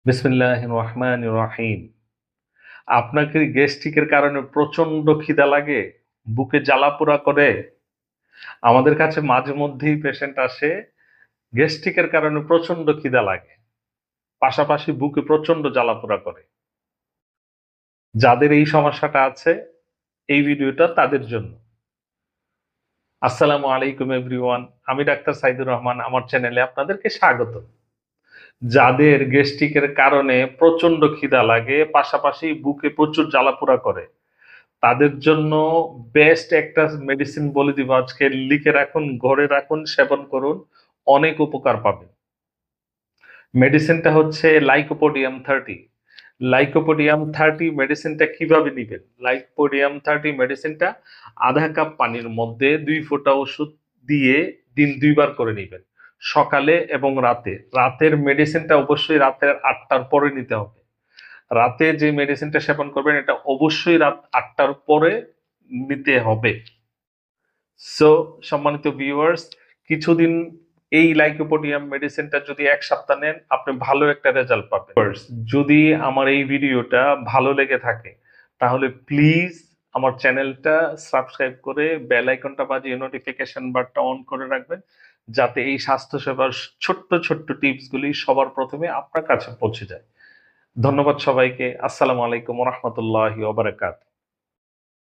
বিসমিল্লাহির রহমানির রহিম। আপনার কি গ্যাস্ট্রিকের কারণে প্রচন্ড খিদা লাগে, বুকে জ্বালাপোড়া করে? আমাদের কাছে মাঝে মধ্যেই পেশেন্ট আসে, গ্যাস্ট্রিকের কারণে প্রচন্ড খিদা লাগে, পাশাপাশি বুকে প্রচন্ড জ্বালাপোড়া করে। যাদের এই সমস্যাটা আছে, এই ভিডিওটা তাদের জন্য। আসসালামু আলাইকুম এভরিওয়ান, আমি ডাক্তার সাইদুর রহমান, আমার চ্যানেলে আপনাদেরকে স্বাগত। যাদের গ্যাস্ট্রিকের কারণে প্রচন্ড খিদা লাগে, পাশাপাশি বুকে প্রচুর জ্বালাপোড়া করে, তাদের জন্য বেস্ট একটা মেডিসিন বলে দিব আজকে। লিখে রাখুন, ঘরে রাখুন, সেবন করুন, অনেক উপকার পাবেন। মেডিসিনটা হচ্ছে লাইকোপোডিয়াম 30। লাইকোপোডিয়াম 30 মেডিসিনটা কিভাবে নিবেন? লাইকোপোডিয়াম 30 মেডিসিনটা আধা কাপ পানির মধ্যে 2 ফোঁটা ওষুধ দিয়ে দিন 2 বার করে নিবেন, সকালে এবং রাতে। রাতের মেডিসিনটা অবশ্যই রাতের 8টার পরে নিতে হবে। রাতে যে মেডিসিনটা সেবন করবেন এটা অবশ্যই রাত 8টার পরে নিতে হবে। সো সম্মানিত ভিউয়ার্স, কিছুদিন এই লাইকোপোডিয়াম মেডিসিনটা যদি 1 সপ্তাহ নেন, আপনি ভালো একটা রেজাল্ট পাবেন। Viewers, যদি আমার এই ভিডিওটা ভালো লেগে থাকে তাহলে প্লিজ আমার চ্যানেলটা সাবস্ক্রাইব করে বেল আইকনটা বাজিয়ে নোটিফিকেশন বারটা অন করে রাখবেন, যাতে এই স্বাস্থ্যসেবার ছোট্ট ছোট্ট টিপসগুলি সবার প্রথমে আপনার কাছে পৌঁছে যায়। ধন্যবাদ সবাইকে। আসসালামু আলাইকুম ওয়া রাহমাতুল্লাহি ওয়া বারাকাতুহু।